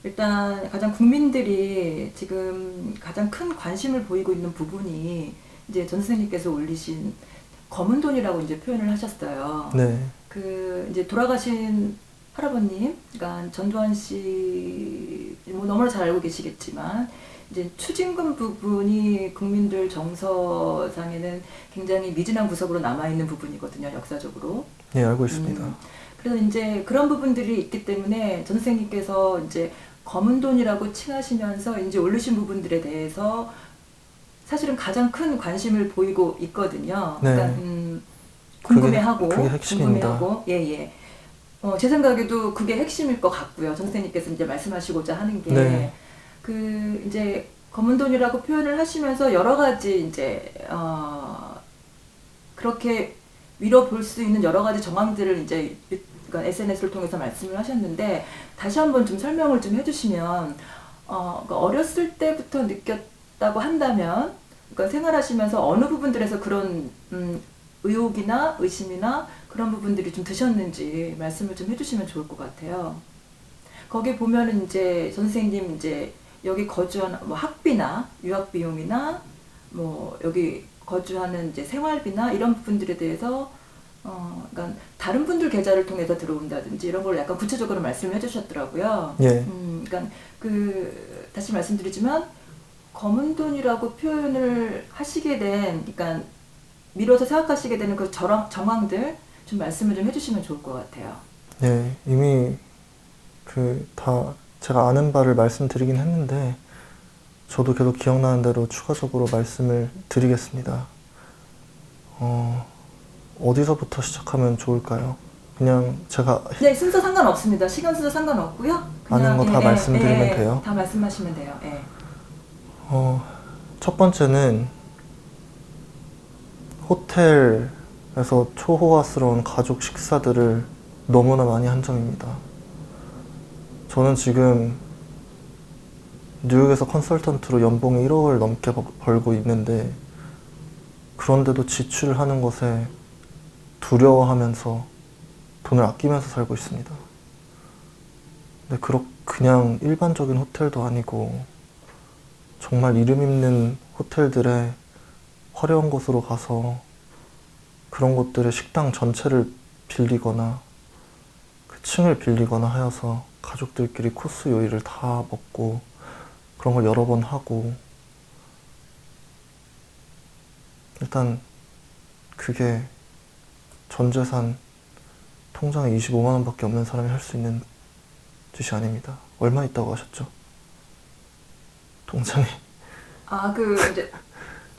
일단 가장 국민들이 지금 가장 큰 관심을 보이고 있는 부분이 이제 전 선생님께서 올리신 검은 돈이라고 이제 표현을 하셨어요. 네, 그 이제 돌아가신 할아버님, 그러니까 전두환 씨, 뭐 너무나 잘 알고 계시겠지만 이제 추징금 부분이 국민들 정서상에는 굉장히 미진한 구석으로 남아 있는 부분이거든요, 역사적으로. 예, 알고 있습니다. 그래서 이제 그런 부분들이 있기 때문에 전 선생님께서 이제 검은 돈이라고 칭하시면서 이제 올리신 부분들에 대해서 사실은 가장 큰 관심을 보이고 있거든요. 네. 그러니까 궁금해하고 그게 핵심입니다. 궁금해하고 예. 제 생각에도 그게 핵심일 것 같고요. 전 선생님께서 이제 말씀하시고자 하는 게 네. 그 이제 검은 돈이라고 표현을 하시면서 여러 가지 이제 그렇게 밀어볼 수 있는 여러 가지 정황들을 이제 그러니까 SNS를 통해서 말씀을 하셨는데 다시 한번 좀 설명을 좀 해주시면 그러니까 어렸을 때부터 느꼈다고 한다면 그러니까 생활하시면서 어느 부분들에서 그런 의혹이나 의심이나 그런 부분들이 좀 드셨는지 말씀을 좀 해주시면 좋을 것 같아요. 거기 보면은 이제 선생님 이제 여기 거주하는 뭐 학비나 유학 비용이나 뭐 여기 거주하는 이제 생활비나 이런 부분들에 대해서 그러니까 다른 분들 계좌를 통해서 들어온다든지 이런 걸 약간 구체적으로 말씀을 해주셨더라고요. 예. 그러니까 그 다시 말씀드리지만 검은 돈이라고 표현을 하시게 된, 그러니까 미뤄서 생각하시게 되는 그 정황들 좀 말씀을 좀 해주시면 좋을 것 같아요. 예, 이미 다 제가 아는 바를 말씀드리긴 했는데 저도 계속 기억나는 대로 추가적으로 말씀을 드리겠습니다. 어디서부터 시작하면 좋을까요? 그냥 제가 네, 순서 상관없습니다. 시간 순서 상관없고요. 아는 거 다 말씀드리면 돼요? 다 말씀하시면 돼요. 예. 첫 번째는 호텔에서 초호화스러운 가족 식사들을 너무나 많이 한 점입니다. 저는 지금 뉴욕에서 컨설턴트로 연봉이 1억을 넘게 벌고 있는데 그런데도 지출하는 것에 두려워하면서 돈을 아끼면서 살고 있습니다. 근데 그냥 일반적인 호텔도 아니고 정말 이름 있는 호텔들의 화려한 곳으로 가서 그런 곳들의 식당 전체를 빌리거나 그 층을 빌리거나 하여서 가족들끼리 코스 요리를 다 먹고 그런 걸 여러 번 하고 일단 그게 전 재산 통장에 25만 원밖에 없는 사람이 할 수 있는 짓이 아닙니다. 얼마 있다고 하셨죠? 통장에. 이제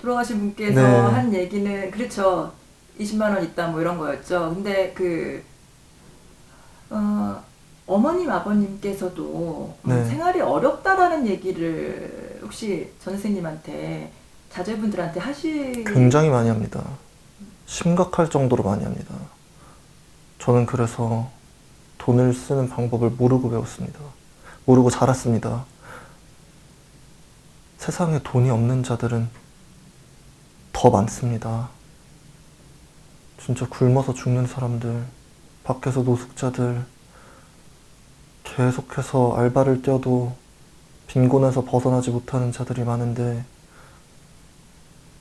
돌아가신 분께서 네. 한 얘기는 그렇죠. 20만 원 있다 뭐 이런 거였죠. 근데 어머님 아버님께서도 네. 생활이 어렵다라는 얘기를 혹시 전 선생님한테 자제분들한테 굉장히 많이 합니다. 심각할 정도로 많이 합니다. 저는 그래서 돈을 쓰는 방법을 모르고 배웠습니다. 모르고 자랐습니다. 세상에 돈이 없는 자들은 더 많습니다. 진짜 굶어서 죽는 사람들, 밖에서 노숙자들, 계속해서 알바를 뛰어도 빈곤에서 벗어나지 못하는 자들이 많은데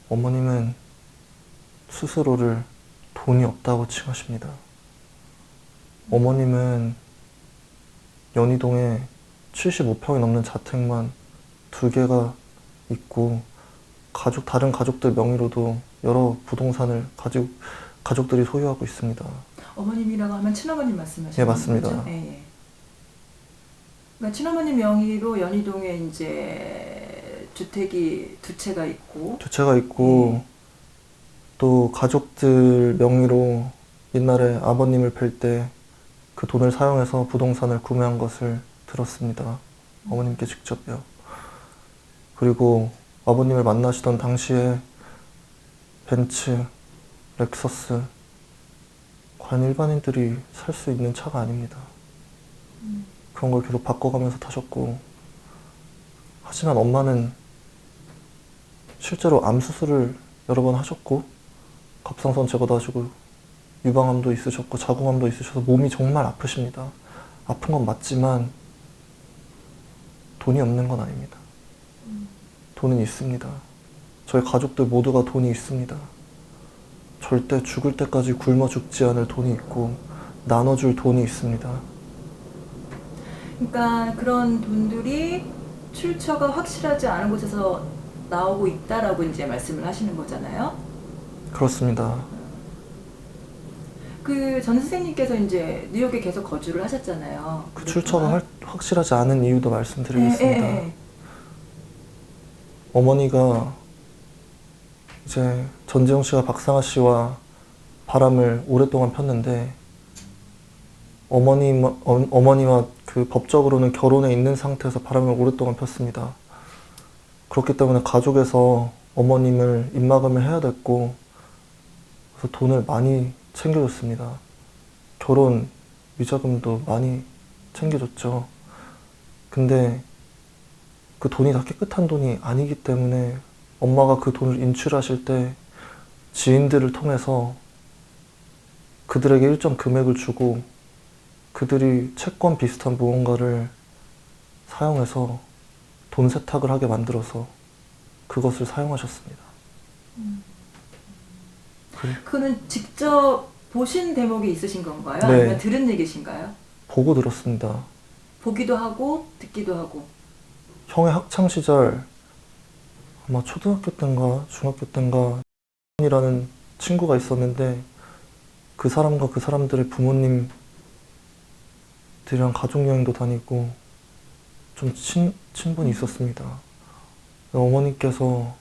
어머님은 스스로를 돈이 없다고 칭하십니다. 어머님은 연희동에 75평이 넘는 자택만 2개가 있고 다른 가족들 명의로도 여러 부동산을 가족들이 소유하고 있습니다. 어머님이라고 하면 친어머님 말씀하시는 예, 맞습니다. 거죠? 예. 그러니까 친어머님 명의로 연희동에 이제 주택이 2채가 있고 또 가족들 명의로 옛날에 아버님을 뵐 때 그 돈을 사용해서 부동산을 구매한 것을 들었습니다. 어머님께 직접요. 그리고 아버님을 만나시던 당시에 벤츠, 렉서스, 과연 일반인들이 살 수 있는 차가 아닙니다. 그런 걸 계속 바꿔가면서 타셨고, 하지만 엄마는 실제로 암 수술을 여러 번 하셨고 갑상선 제거도 하시고 유방암도 있으셨고 자궁암도 있으셔서 몸이 정말 아프십니다. 아픈 건 맞지만 돈이 없는 건 아닙니다. 돈은 있습니다. 저희 가족들 모두가 돈이 있습니다. 절대 죽을 때까지 굶어 죽지 않을 돈이 있고 나눠줄 돈이 있습니다. 그러니까 그런 돈들이 출처가 확실하지 않은 곳에서 나오고 있다라고 이제 말씀을 하시는 거잖아요. 그렇습니다. 그 전 선생님께서 이제 뉴욕에 계속 거주를 하셨잖아요. 그 출처가 확실하지 않은 이유도 말씀드리겠습니다. 예. 어머니가 이제 전재용 씨가 박상아 씨와 바람을 오랫동안 폈는데 어머니와 그 법적으로는 결혼해 있는 상태에서 바람을 오랫동안 폈습니다. 그렇기 때문에 가족에서 어머님을 입막음을 해야 됐고 그래서 돈을 많이 챙겨줬습니다. 결혼 위자금도 많이 챙겨줬죠. 근데 그 돈이 다 깨끗한 돈이 아니기 때문에 엄마가 그 돈을 인출하실 때 지인들을 통해서 그들에게 일정 금액을 주고 그들이 채권 비슷한 무언가를 사용해서 돈 세탁을 하게 만들어서 그것을 사용하셨습니다. 그는 직접 보신 대목이 있으신 건가요? 네. 아니면 들은 얘기신가요? 보고 들었습니다. 보기도 하고 듣기도 하고. 형의 학창 시절 아마 초등학교 때인가 중학교 때인가 이라는 친구가 있었는데 그 사람과 그 사람들의 부모님들이랑 가족여행도 다니고 좀 친분이 있었습니다. 어머니께서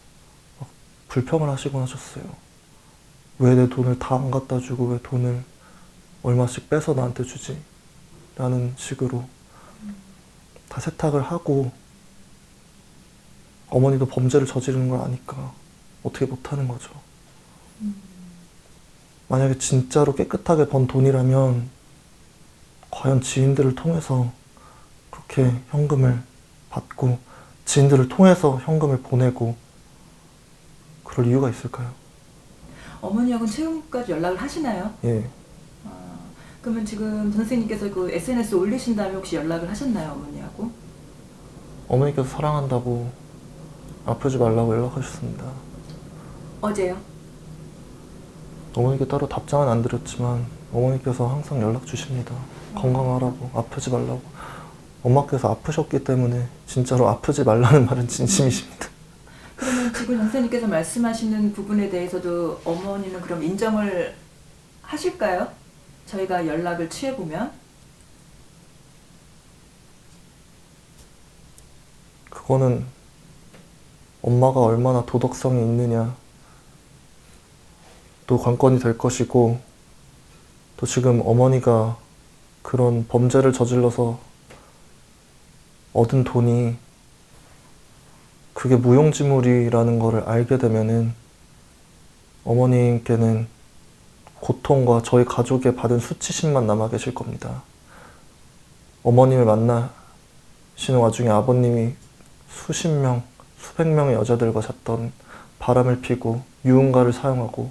막 불평을 하시곤 하셨어요. 왜 내 돈을 다 안 갖다 주고 왜 돈을 얼마씩 빼서 나한테 주지? 라는 식으로 다 세탁을 하고 어머니도 범죄를 저지르는 걸 아니까 어떻게 못하는 거죠. 만약에 진짜로 깨끗하게 번 돈이라면 과연 지인들을 통해서 그렇게 현금을 받고 지인들을 통해서 현금을 보내고 그럴 이유가 있을까요? 어머니하고는 최근까지 연락을 하시나요? 예. 그러면 지금 선생님께서 그 SNS 올리신 다음에 혹시 연락을 하셨나요, 어머니하고? 어머니께서 사랑한다고 아프지 말라고 연락하셨습니다. 어제요? 어머니께 따로 답장은 안 드렸지만 어머니께서 항상 연락 주십니다. 건강하라고, 아프지 말라고. 엄마께서 아프셨기 때문에 진짜로 아프지 말라는 말은 진심이십니다. 그러면 지금 선생님께서 말씀하시는 부분에 대해서도 어머니는 그럼 인정을 하실까요? 저희가 연락을 취해보면? 그거는 엄마가 얼마나 도덕성이 있느냐 또 관건이 될 것이고 또 지금 어머니가 그런 범죄를 저질러서 얻은 돈이 그게 무용지물이라는 것을 알게 되면은 어머님께는 고통과 저희 가족에 받은 수치심만 남아 계실 겁니다. 어머님을 만나시는 와중에 아버님이 수십 명, 수백 명의 여자들과 잤던 바람을 피고 유흥가를 사용하고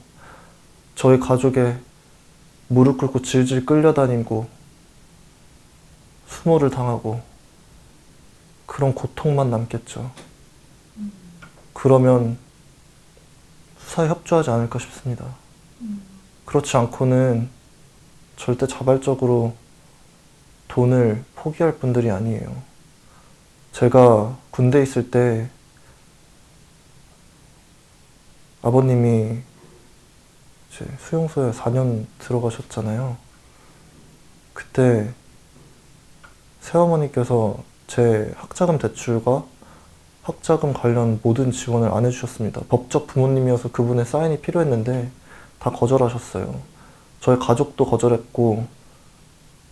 저희 가족에 무릎 꿇고 질질 끌려다니고 수모를 당하고 그런 고통만 남겠죠. 그러면 수사에 협조하지 않을까 싶습니다. 그렇지 않고는 절대 자발적으로 돈을 포기할 분들이 아니에요. 제가 군대에 있을 때 아버님이 이제 수용소에 4년 들어가셨잖아요. 그때 새어머니께서 제 학자금 대출과 학자금 관련 모든 지원을 안 해주셨습니다. 법적 부모님이어서 그분의 사인이 필요했는데 다 거절하셨어요. 저희 가족도 거절했고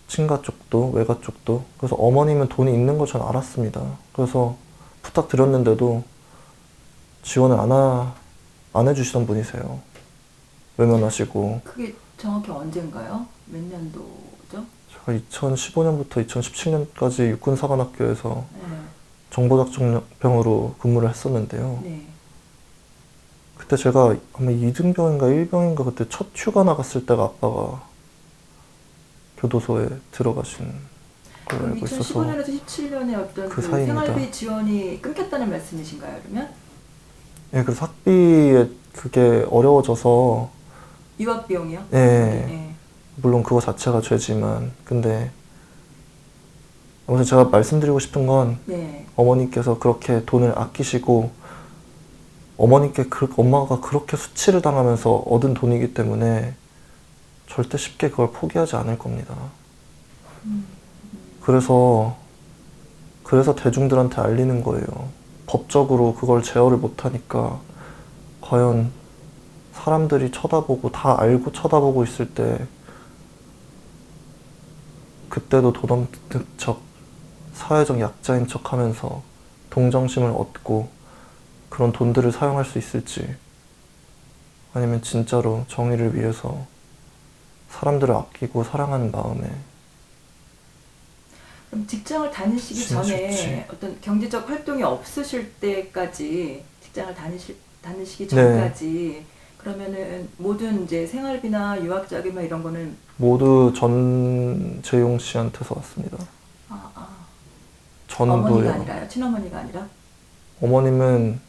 친가 쪽도 외가 쪽도. 그래서 어머님은 돈이 있는 걸 전 알았습니다. 그래서 부탁드렸는데도 지원을 안 해주시던 분이세요. 외면하시고. 그게 정확히 언젠가요? 몇 년도죠? 제가 2015년부터 2017년까지 육군사관학교에서 네. 정보작전병으로 근무를 했었는데요. 네. 그때 제가 아마 2등병인가 1병인가 그때 첫 휴가 나갔을 때가 아빠가 교도소에 들어가신 걸로 알고 있어서 2015년에서 17년에 어떤 그 그 사이입니다. 생활비 지원이 끊겼다는 말씀이신가요, 그러면? 예, 그래서 학비에 그게 어려워져서 유학 비용이요? 예, 네. 물론 그거 자체가 죄지만 근데 아무튼 제가 말씀드리고 싶은 건 네. 어머니께서 그렇게 돈을 아끼시고 엄마가 그렇게 수치를 당하면서 얻은 돈이기 때문에 절대 쉽게 그걸 포기하지 않을 겁니다. 그래서 대중들한테 알리는 거예요. 법적으로 그걸 제어를 못하니까 과연 사람들이 쳐다보고 다 알고 쳐다보고 있을 때 그때도 돈 없는 척 사회적 약자인 척 하면서 동정심을 얻고 그런 돈들을 사용할 수 있을지 아니면 진짜로 정의를 위해서 사람들을 아끼고 사랑하는 마음에 그럼 직장을 다니시기 진짜 전에 쉽지. 어떤 경제적 활동이 없으실 때까지 직장을 다니시기 네. 전까지 그러면은 모든 이제 생활비나 유학 자금이나 이런 거는 모두 전재용 씨한테서 왔습니다. 아, 아. 전부요. 어머니가 아니라요? 친어머니가 아니라? 어머님은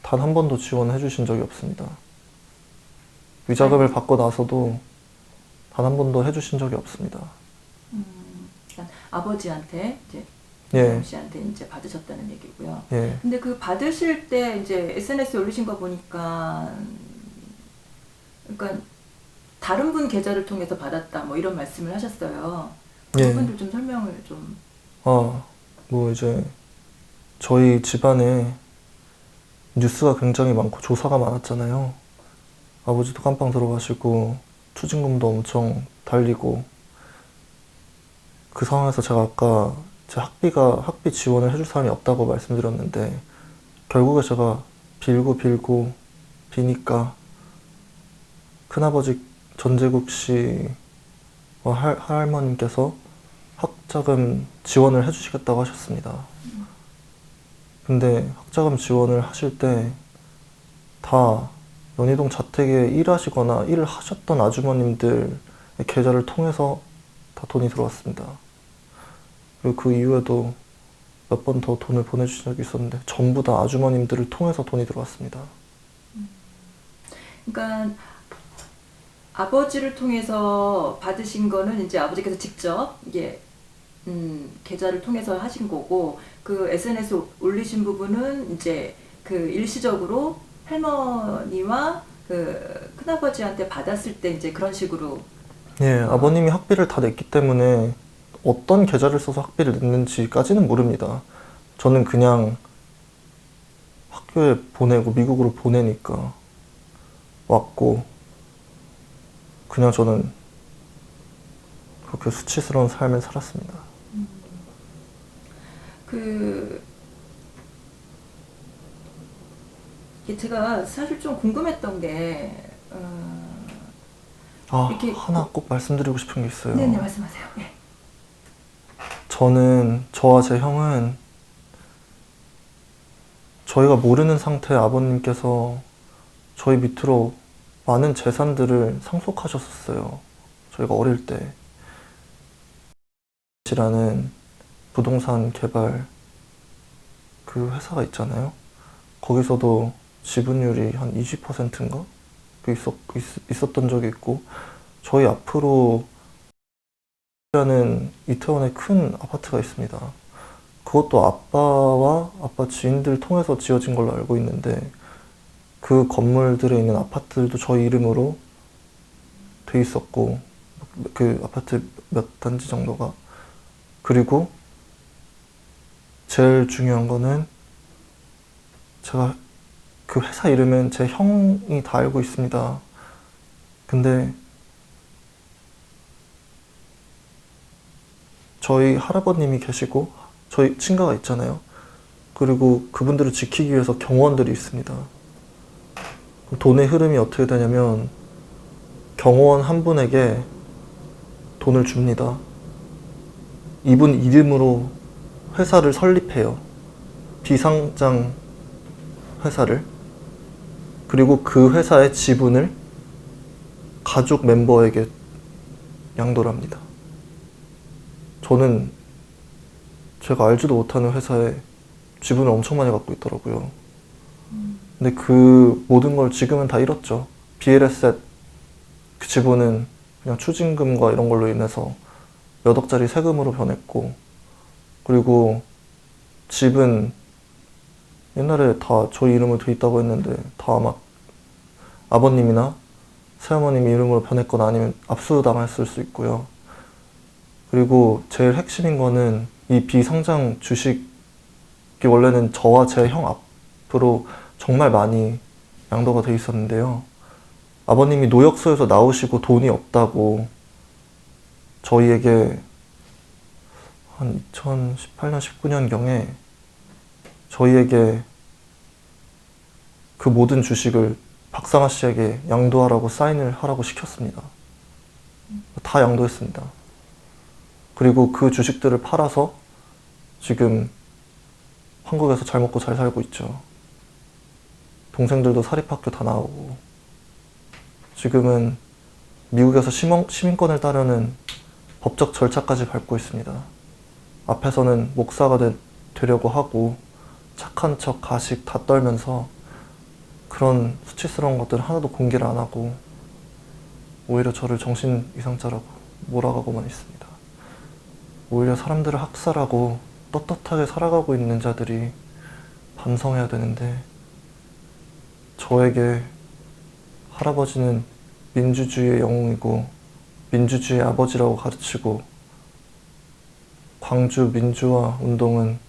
단 한 번도 지원해 주신 적이 없습니다. 위자금을 받고 나서도 단 한 번도 해주신 적이 없습니다. 그러니까 아버지한테 이제 예, 정 씨한테 이제 받으셨다는 얘기고요. 예, 근데 그 받으실 때 이제 SNS에 올리신 거 보니까 그러니까 다른 분 계좌를 통해서 받았다 뭐 이런 말씀을 하셨어요. 그 예. 부분들 좀 설명을 좀. 뭐 이제 저희 집안에 뉴스가 굉장히 많고 조사가 많았잖아요. 아버지도 깜빵 들어가시고 추징금도 엄청 달리고 그 상황에서 제가 아까 제 학비 지원을 해줄 사람이 없다고 말씀드렸는데 결국에 제가 빌고 비니까 큰아버지 전재국 씨와 할머님께서 학자금 지원을 해주시겠다고 하셨습니다. 근데 학자금 지원을 하실 때 다 연희동 자택에 일하시거나 일을 하셨던 아주머님들의 계좌를 통해서 다 돈이 들어왔습니다. 그리고 그 이후에도 몇 번 더 돈을 보내주신 적이 있었는데 전부 다 아주머님들을 통해서 돈이 들어왔습니다. 그러니까 아버지를 통해서 받으신 거는 이제 아버지께서 직접 이게 계좌를 통해서 하신 거고 그 SNS 올리신 부분은 이제 그 일시적으로 할머니와 그 큰아버지한테 받았을 때 이제 그런 식으로. 예, 아버님이 학비를 다 냈기 때문에 어떤 계좌를 써서 학비를 냈는지까지는 모릅니다. 저는 그냥 학교에 보내고 미국으로 보내니까 왔고 그냥 저는 그렇게 수치스러운 삶을 살았습니다. 이게 제가 사실 좀 궁금했던 게 이렇게 하나 꼭 말씀드리고 싶은 게 있어요. 네네 말씀하세요. 네. 저와 제 형은 저희가 모르는 상태의 아버님께서 저희 밑으로 많은 재산들을 상속하셨었어요. 저희가 어릴 때. 라는 부동산 개발 그 회사가 있잖아요. 거기서도 지분율이 한 20%인가? 있었던 적이 있고 저희 앞으로 라는 이태원에 큰 아파트가 있습니다. 그것도 아빠와 아빠 지인들 통해서 지어진 걸로 알고 있는데 그 건물들에 있는 아파트들도 저희 이름으로 돼 있었고 그 아파트 몇 단지 정도가 그리고 제일 중요한 거는 제가 그 회사 이름은 제 형이 다 알고 있습니다. 근데 저희 할아버님이 계시고 저희 친가가 있잖아요. 그리고 그분들을 지키기 위해서 경호원들이 있습니다. 돈의 흐름이 어떻게 되냐면 경호원 한 분에게 돈을 줍니다. 이분 이름으로 회사를 설립해요. 비상장 회사를. 그리고 그 회사의 지분을 가족 멤버에게 양도를 합니다. 저는 제가 알지도 못하는 회사에 지분을 엄청 많이 갖고 있더라고요. 근데 그 모든 걸 지금은 다 잃었죠. BLS의 그 지분은 그냥 추징금과 이런 걸로 인해서 몇 억짜리 세금으로 변했고, 그리고 집은 옛날에 다 저희 이름으로 돼 있다고 했는데 다 아마 아버님이나 새어머님 이름으로 변했거나 아니면 압수당했을 수 있고요. 그리고 제일 핵심인 거는 이 비상장 주식이 원래는 저와 제 형 앞으로 정말 많이 양도가 돼 있었는데요. 아버님이 노역소에서 나오시고 돈이 없다고 저희에게 한 2018년, 19년경에 저희에게 그 모든 주식을 박상하 씨에게 양도하라고 사인을 하라고 시켰습니다. 다 양도했습니다. 그리고 그 주식들을 팔아서 지금 한국에서 잘 먹고 잘 살고 있죠. 동생들도 사립학교 다 나오고, 지금은 미국에서 시민권을 따려는 법적 절차까지 밟고 있습니다. 앞에서는 목사가 되려고 하고 착한 척 가식 다 떨면서 그런 수치스러운 것들 하나도 공개를 안 하고 오히려 저를 정신 이상자라고 몰아가고만 있습니다. 오히려 사람들을 학살하고 떳떳하게 살아가고 있는 자들이 반성해야 되는데, 저에게 할아버지는 민주주의의 영웅이고 민주주의의 아버지라고 가르치고, 광주 민주화 운동은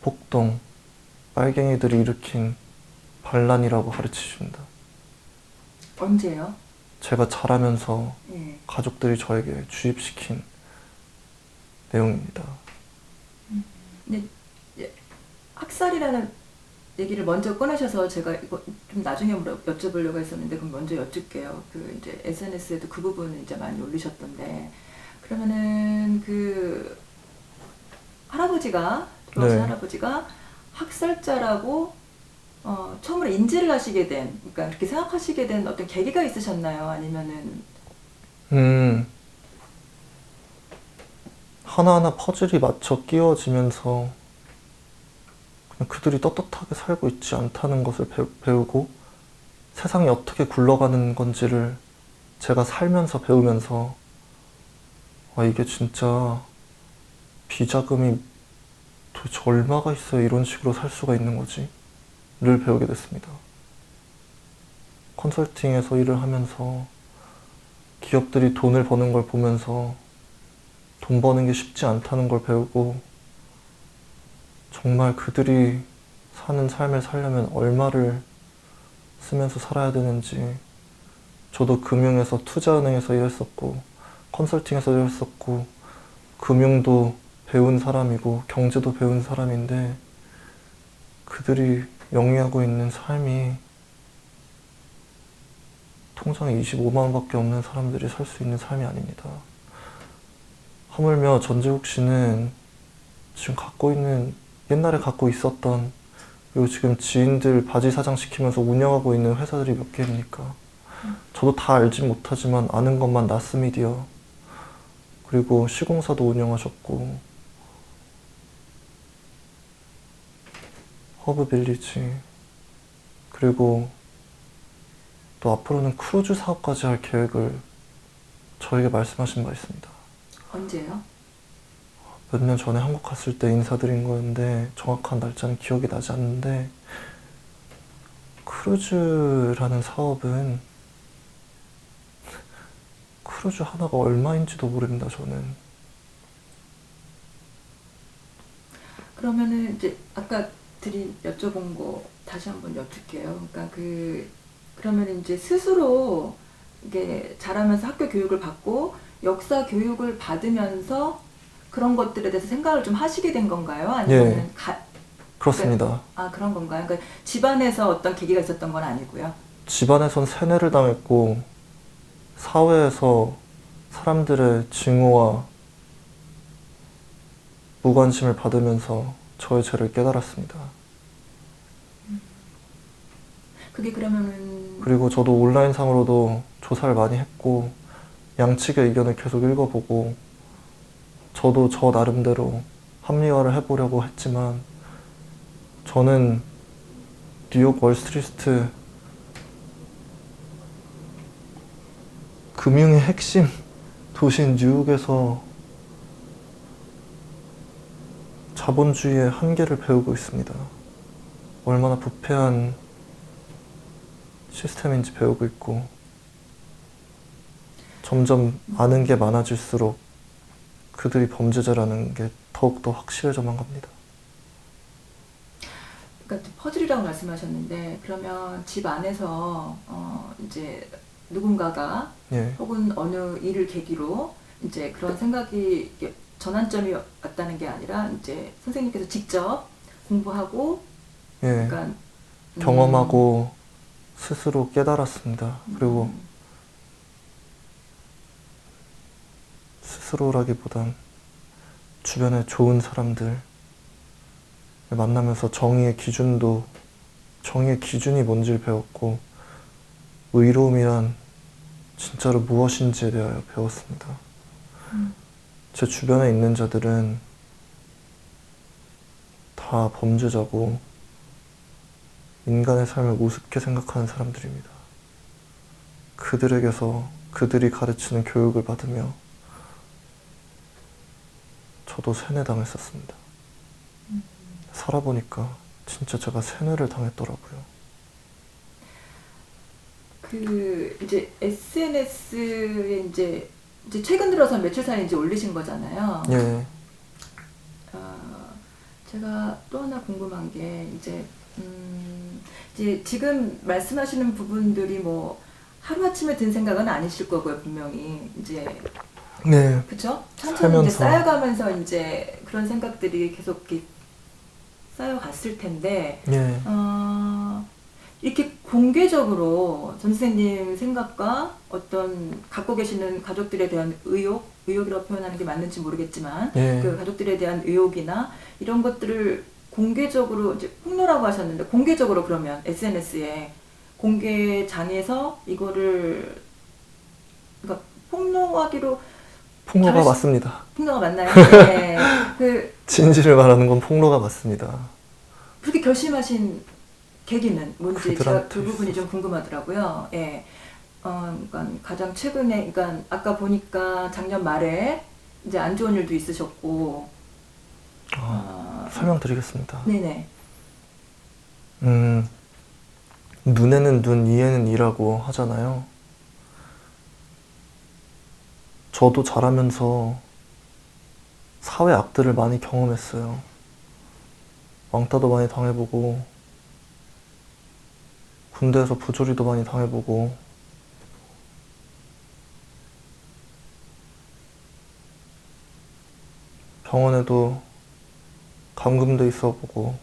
폭동, 빨갱이들이 일으킨 반란이라고 가르치십니다. 언제요? 제가 자라면서 예. 가족들이 저에게 주입시킨 내용입니다. 근데 예, 학살이라는 얘기를 먼저 꺼내셔서 제가 이거 좀 나중에 여쭤보려고 했었는데 그럼 먼저 여쭐게요. 그 이제 SNS에도 그 부분을 이제 많이 올리셨던데, 그러면은 그 할아버지가 돌아가신 네. 할아버지가 학살자라고 처음으로 인지를 하시게 된, 그러니까 그렇게 생각하시게 된 어떤 계기가 있으셨나요? 아니면은 하나하나 퍼즐이 맞춰 끼워지면서 그냥 그들이 떳떳하게 살고 있지 않다는 것을 배우고 세상이 어떻게 굴러가는 건지를 제가 살면서 배우면서, 아, 이게 진짜 비자금이 도대체 얼마가 있어야 이런 식으로 살 수가 있는 거지? 를 배우게 됐습니다. 컨설팅에서 일을 하면서 기업들이 돈을 버는 걸 보면서 돈 버는 게 쉽지 않다는 걸 배우고, 정말 그들이 사는 삶을 살려면 얼마를 쓰면서 살아야 되는지, 저도 금융에서 투자은행에서 일했었고 컨설팅에서 일했었고 금융도 배운 사람이고 경제도 배운 사람인데, 그들이 영위하고 있는 삶이 통장에 25만 원밖에 없는 사람들이 살 수 있는 삶이 아닙니다. 하물며 전재욱 씨는 지금 옛날에 갖고 있었던, 그리고 지금 지인들 바지 사장 시키면서 운영하고 있는 회사들이 몇 개입니까? 저도 다 알진 못하지만 아는 것만 나스미디어, 그리고 시공사도 운영하셨고 허브빌리지, 그리고 또 앞으로는 크루즈 사업까지 할 계획을 저에게 말씀하신 바 있습니다. 언제요? 몇 년 전에 한국 갔을 때 인사드린 거였는데 정확한 날짜는 기억이 나지 않는데, 크루즈라는 사업은 크루즈 하나가 얼마인지도 모릅니다, 저는. 그러면은 이제 아까 여쭤본 거 다시 한번 여쭐게요. 그러니까 그러면 이제 스스로 이게 자라면서 학교 교육을 받고 역사 교육을 받으면서 그런 것들에 대해서 생각을 좀 하시게 된 건가요? 아니면 예, 그렇습니다. 그런 건가요? 그러니까 집안에서 어떤 계기가 있었던 건 아니고요. 집안에선 세뇌를 당했고 사회에서 사람들의 증오와 무관심을 받으면서 저의 죄를 깨달았습니다. 그게 그러면은 그리고 저도 온라인상으로도 조사를 많이 했고 양측의 의견을 계속 읽어보고, 저도 저 나름대로 합리화를 해보려고 했지만 저는 뉴욕 월스트리트 금융의 핵심 도시인 뉴욕에서 자본주의의 한계를 배우고 있습니다. 얼마나 부패한 시스템인지 배우고 있고 점점 아는 게 많아질수록 그들이 범죄자라는 게 더욱더 확실해져만 갑니다. 그러니까 퍼즐이라고 말씀하셨는데 그러면 집 안에서 이제 누군가가 예, 혹은 어느 일을 계기로 이제 그런 생각이 이게 전환점이 왔다는 게 아니라 이제 선생님께서 직접 공부하고 예, 그러니까 경험하고 스스로 깨달았습니다. 그리고 스스로라기보단 주변에 좋은 사람들 만나면서 정의의 기준이 뭔지를 배웠고 의로움이란 진짜로 무엇인지에 대하여 배웠습니다. 제 주변에 있는 자들은 다 범죄자고 인간의 삶을 우습게 생각하는 사람들입니다. 그들에게서 그들이 가르치는 교육을 받으며 저도 세뇌당했었습니다. 살아보니까 진짜 제가 세뇌를 당했더라고요. 그 이제 SNS에 이제 최근 들어서 며칠 사이에 이제 올리신 거잖아요. 예, 제가 또 하나 궁금한 게 이제 지금 말씀하시는 부분들이 뭐 하루아침에 든 생각은 아니실 거고요, 분명히. 이제 네, 그쵸? 천천히 이제 살면서. 쌓여가면서 이제 그런 생각들이 계속 이렇게 쌓여갔을 텐데, 예, 이렇게 공개적으로 선생님 생각과 어떤 갖고 계시는 가족들에 대한 의혹이라고 표현하는 게 맞는지 모르겠지만, 예. 그 가족들에 대한 의혹이나 이런 것들을 공개적으로 이제 폭로라고 하셨는데, 공개적으로 그러면 SNS에 공개장에서 이거를 그러니까 폭로하기로 폭로가 결심- 맞습니다. 폭로가 맞나요? 네. 진실을 말하는 건 폭로가 맞습니다. 그렇게 결심하신 계기는 뭔지 제가 그들한테 그 부분이 좀 궁금하더라고요. 예. 그러니까 가장 최근에, 그러니까 아까 보니까 작년 말에 이제 안 좋은 일도 있으셨고, 설명드리겠습니다. 네네. 눈에는 눈, 이에는 이라고 하잖아요. 저도 자라면서 사회 악들을 많이 경험했어요. 왕따도 많이 당해보고, 군대에서 부조리도 많이 당해보고, 병원에도 감금돼 있어보고,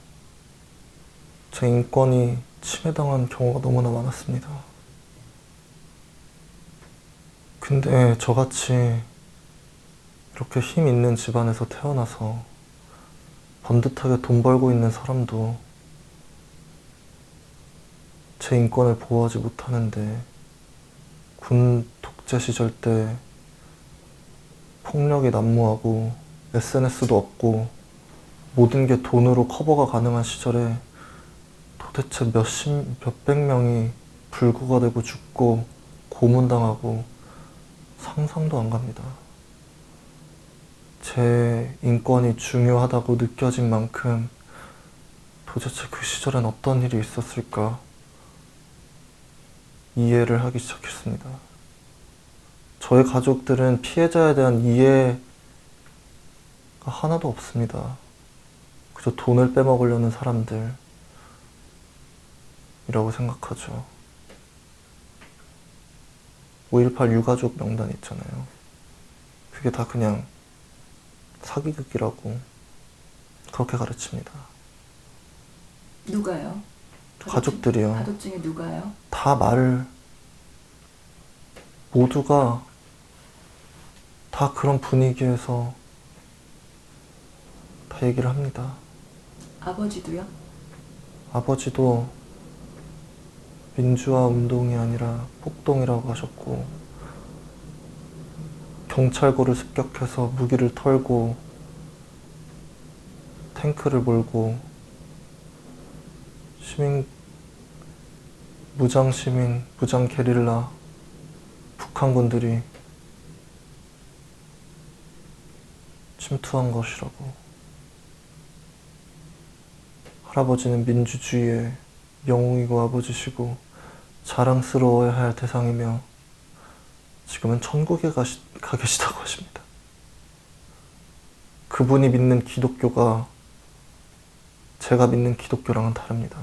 제 인권이 침해당한 경우가 너무나 많았습니다. 근데 저같이 이렇게 힘 있는 집안에서 태어나서 번듯하게 돈 벌고 있는 사람도 제 인권을 보호하지 못하는데 군 독재 시절 때 폭력이 난무하고 SNS도 없고 모든 게 돈으로 커버가 가능한 시절에 도대체 몇백 명이 불구가 되고 죽고 고문당하고 상상도 안 갑니다. 제 인권이 중요하다고 느껴진 만큼 도대체 그 시절엔 어떤 일이 있었을까 이해를 하기 시작했습니다. 저의 가족들은 피해자에 대한 이해가 하나도 없습니다. 그저 돈을 빼먹으려는 사람들이라고 생각하죠. 5.18 유가족 명단 있잖아요. 그게 다 그냥 사기극이라고 그렇게 가르칩니다. 누가요? 가족들이요. 가족 중에 누가요? 다 모두가 다 그런 분위기에서 다 얘기를 합니다. 아버지도요? 아버지도 민주화 운동이 아니라 폭동이라고 하셨고, 경찰고를 습격해서 무기를 털고 탱크를 몰고 무장 시민, 무장 게릴라, 북한군들이 침투한 것이라고. 할아버지는 민주주의의 영웅이고 아버지시고 자랑스러워야 할 대상이며 지금은 천국에 가 계시다고 하십니다. 그분이 믿는 기독교가 제가 믿는 기독교랑은 다릅니다.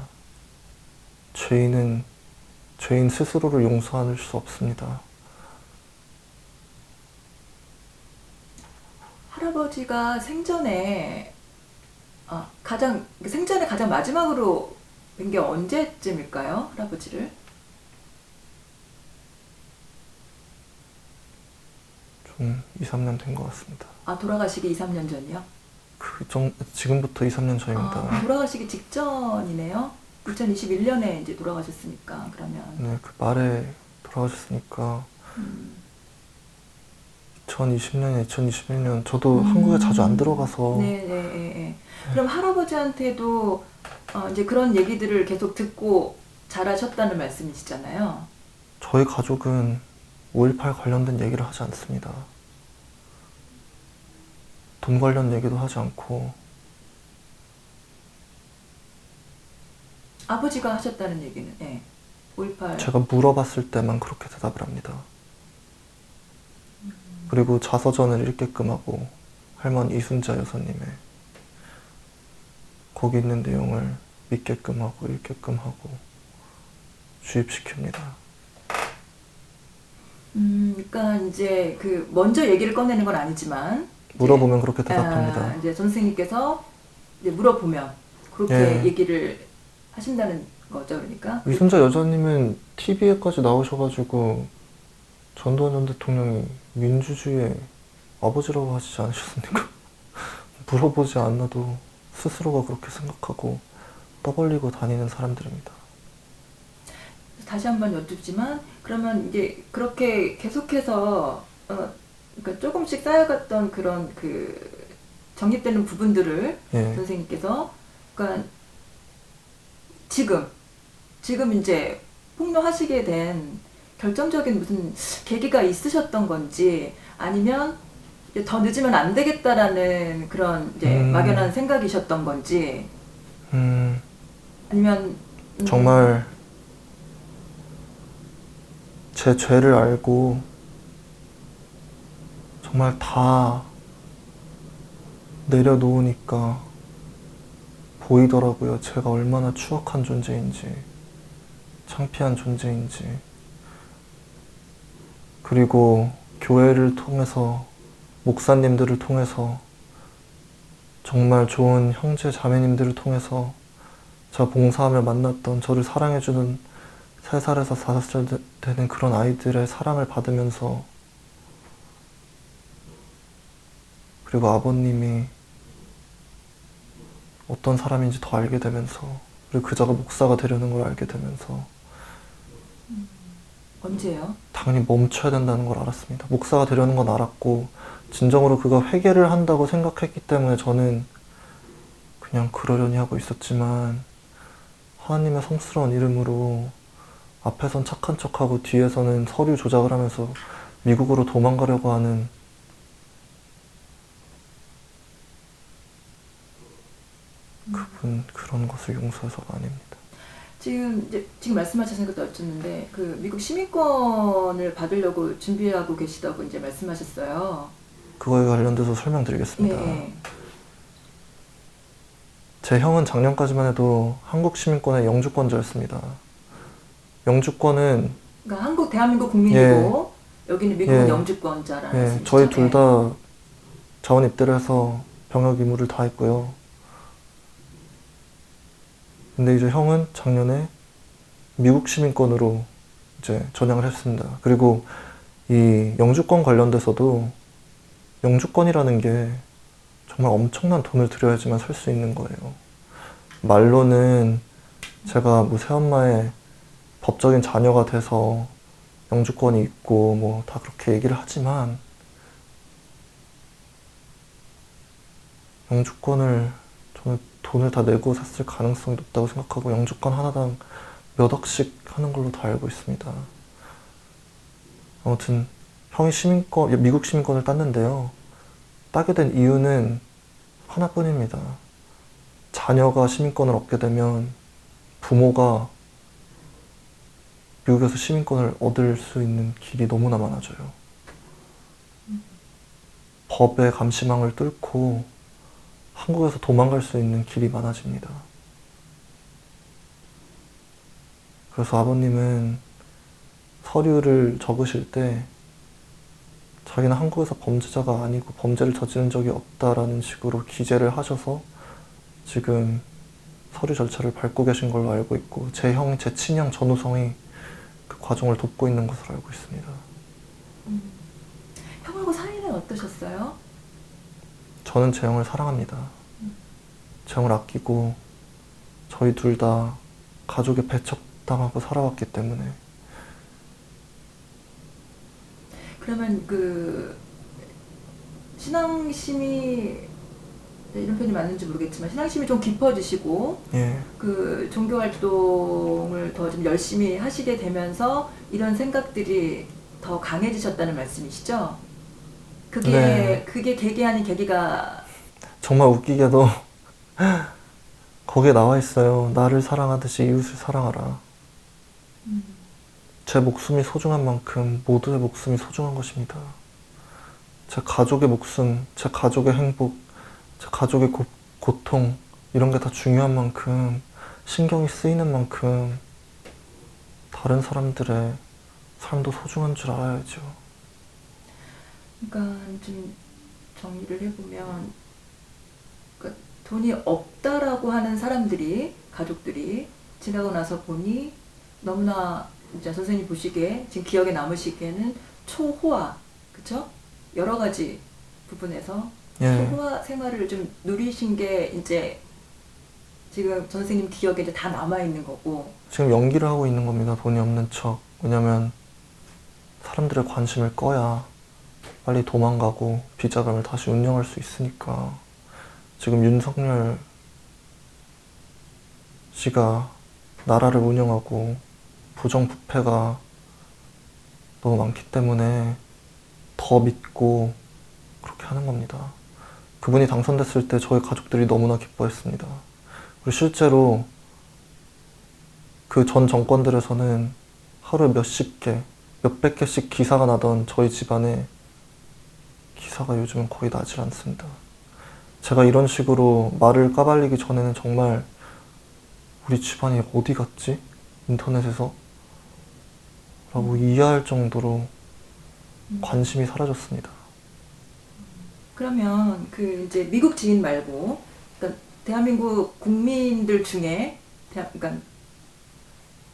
죄인은 죄인 스스로를 용서할 수 없습니다. 할아버지가 생전에 가장 마지막으로 뵌 게 언제쯤일까요? 할아버지를? 좀 2, 3년 된 것 같습니다. 돌아가시기 2, 3년 전이요? 지금부터 2, 3년 전입니다. 그럼 돌아가시기 직전이네요? 2021년에 이제 돌아가셨으니까, 그러면. 네, 그 말에 돌아가셨으니까 2020년에 2021년 저도 한국에 자주 안 들어가서 네. 그럼 할아버지한테도 이제 그런 얘기들을 계속 듣고 자라셨다는 말씀이시잖아요. 저희 가족은 5.18 관련된 얘기를 하지 않습니다. 돈 관련 얘기도 하지 않고. 아버지가 하셨다는 얘기는, 5.18. 제가 물어봤을 때만 그렇게 대답을 합니다. 그리고 자서전을 읽게끔 하고 할머니 이순자 여사님의 거기 있는 내용을 믿게끔 하고 읽게끔 하고 주입시킵니다. 그러니까 이제 먼저 얘기를 꺼내는 건 아니지만 물어보면 그렇게 대답합니다. 이제 선생님께서 이제 물어보면 그렇게 예. 얘기를 하신다는 거죠, 그러니까. 이순자 여사님은 TV에까지 나오셔가지고 전두환 전 대통령이 민주주의의 아버지라고 하시지 않으셨습니까? 물어보지 않아도 스스로가 그렇게 생각하고 떠벌리고 다니는 사람들입니다. 다시 한번 여쭙지만, 그러면 이제 그렇게 계속해서 그러니까 조금씩 쌓여갔던 그런 정립되는 부분들을 예. 선생님께서, 그러니까 지금 이제 폭로하시게 된 결정적인 무슨 계기가 있으셨던 건지, 아니면 이제 더 늦으면 안 되겠다라는 그런 이제 막연한 생각이셨던 건지, 아니면 정말 제 죄를 알고 정말 다 내려놓으니까 보이더라고요. 제가 얼마나 추악한 존재인지, 창피한 존재인지. 그리고 교회를 통해서, 목사님들을 통해서, 정말 좋은 형제 자매님들을 통해서 제가 봉사하며 만났던, 저를 사랑해주는 3살에서 5살 되는 그런 아이들의 사랑을 받으면서, 그리고 아버님이 어떤 사람인지 더 알게 되면서, 그리고 그자가 목사가 되려는 걸 알게 되면서 언제요? 당연히 멈춰야 된다는 걸 알았습니다. 목사가 되려는 건 알았고, 진정으로 그가 회개를 한다고 생각했기 때문에 저는 그냥 그러려니 하고 있었지만, 하나님의 성스러운 이름으로 앞에선 착한 척하고 뒤에서는 서류 조작을 하면서 미국으로 도망가려고 하는 그분, 그런 것을 용서해서가 아닙니다. 지금 말씀하신 것도 여쭙는데, 미국 시민권을 받으려고 준비하고 계시다고 이제 말씀하셨어요. 그거에 관련돼서 설명드리겠습니다. 예. 제 형은 작년까지만 해도 한국 시민권의 영주권자였습니다. 영주권은 그러니까 대한민국 국민이고 여기는 미국은 예. 영주권자라는 예, 말씀이죠. 저희 둘 다 자원 입대를 해서 병역 의무를 다 했고요. 근데 이제 형은 작년에 미국 시민권으로 이제 전향을 했습니다. 그리고 이 영주권 관련돼서도 영주권이라는 게 정말 엄청난 돈을 들여야지만 살 수 있는 거예요. 말로는 제가 뭐 새엄마의 법적인 자녀가 돼서 영주권이 있고 뭐 다 그렇게 얘기를 하지만, 영주권을 저는 돈을 다 내고 샀을 가능성이 높다고 생각하고 영주권 하나당 몇 억씩 하는 걸로 다 알고 있습니다. 아무튼 형이 미국 시민권을 땄는데요. 따게 된 이유는 하나뿐입니다. 자녀가 시민권을 얻게 되면 부모가 미국에서 시민권을 얻을 수 있는 길이 너무나 많아져요. 법의 감시망을 뚫고 한국에서 도망갈 수 있는 길이 많아집니다. 그래서 아버님은 서류를 적으실 때 자기는 한국에서 범죄자가 아니고 범죄를 저지른 적이 없다라는 식으로 기재를 하셔서 지금 서류 절차를 밟고 계신 걸로 알고 있고 제 친형 전우성이 그 과정을 돕고 있는 것으로 알고 있습니다. 형하고 사이는 어떠셨어요? 저는 제 형을 사랑합니다. 제 형을 아끼고 저희 둘 다 가족에 배척당하고 살아왔기 때문에. 그러면 그 신앙심이 이런 표현이 맞는지 모르겠지만 신앙심이 좀 깊어지시고 예, 그 종교 활동을 더 좀 열심히 하시게 되면서 이런 생각들이 더 강해지셨다는 말씀이시죠? 그게 네. 그게 계기 아닌 계기가 정말 웃기게도 거기에 나와 있어요. 나를 사랑하듯이 이웃을 사랑하라. 제 목숨이 소중한 만큼 모두의 목숨이 소중한 것입니다. 제 가족의 목숨, 제 가족의 행복, 제 가족의 고통 이런 게 다 중요한 만큼 신경이 쓰이는 만큼 다른 사람들의 삶도 소중한 줄 알아야죠. 그러니까 좀 정리를 해보면 그러니까 돈이 없다라고 하는 사람들이 가족들이 지나고 나서 보니 너무나 이제 선생님 보시기에 지금 기억에 남으시기에는 초호화 그쵸? 여러 가지 부분에서 예, 초호화 생활을 좀 누리신 게 이제 지금 선생님 기억에 이제 다 남아 있는 거고 지금 연기를 하고 있는 겁니다. 돈이 없는 척. 왜냐면 사람들의 관심을 꺼야 빨리 도망가고 비자금을 다시 운영할 수 있으니까. 지금 윤석열 씨가 나라를 운영하고 부정부패가 너무 많기 때문에 더 믿고 그렇게 하는 겁니다. 그분이 당선됐을 때 저희 가족들이 너무나 기뻐했습니다. 그리고 실제로 그 전 정권들에서는 하루에 몇십 개, 몇백 개씩 기사가 나던 저희 집안에 기사가 요즘은 거의 나질 않습니다. 제가 이런 식으로 말을 까발리기 전에는 정말 우리 집안이 어디 갔지? 인터넷에서? 라고 이해할 정도로 관심이 사라졌습니다. 그러면 그 이제 미국 지인 말고 그러니까 대한민국 국민들 중에 그러니까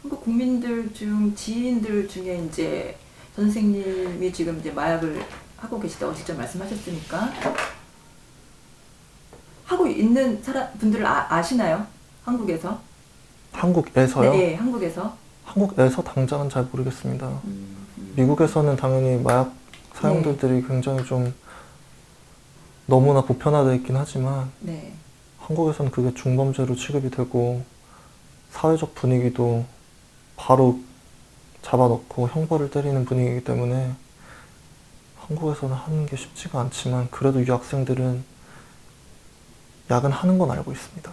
한국 국민들 중 지인들 중에 이제 선생님이 지금 이제 마약을 하고 계시다고 직접 말씀하셨으니까 하고 있는 분들을 아시나요? 한국에서? 한국에서요? 네, 한국에서. 한국에서 당장은 잘 모르겠습니다. 미국에서는 당연히 마약 사용들이 굉장히 좀 너무나 보편화되어 있긴 하지만 네. 한국에서는 그게 중범죄로 취급이 되고 사회적 분위기도 바로 잡아넣고 형벌을 때리는 분위기이기 때문에 한국에서는 하는 게 쉽지가 않지만 그래도 유학생들은 야근하는 건 알고 있습니다.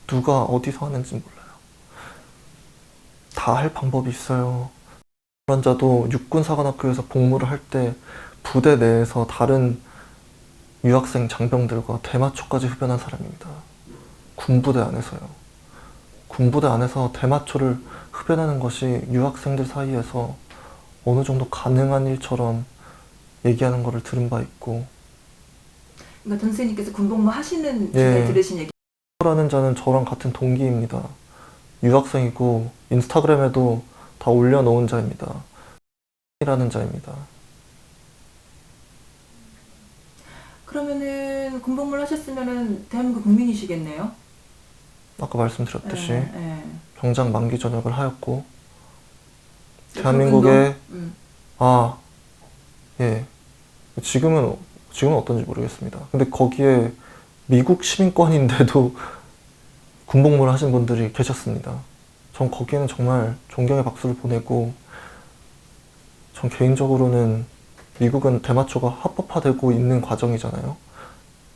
누가 어디서 하는지 몰라요. 다 할 방법이 있어요. 환자도 육군사관학교에서 복무를 할 때 부대 내에서 다른 유학생 장병들과 대마초까지 흡연한 사람입니다. 군부대 안에서요. 군부대 안에서 대마초를 흡연하는 것이 유학생들 사이에서 어느 정도 가능한 일처럼 얘기하는 것을 들은 바 있고. 그러니까 선생님께서 군복무 하시는 예. 중에 들으신 얘기. 라는 자는 저랑 같은 동기입니다. 유학생이고 인스타그램에도 다 올려놓은 자입니다. 라는 자입니다. 그러면은 군복무를 하셨으면은 대한민국 국민이시겠네요. 아까 말씀드렸듯이 예. 병장 만기 전역을 하였고 대한민국에 예 지금은 어떤지 모르겠습니다. 근데 거기에 미국 시민권인데도 군복무를 하신 분들이 계셨습니다. 전 거기에는 정말 존경의 박수를 보내고, 전 개인적으로는 미국은 대마초가 합법화되고 있는 과정이잖아요.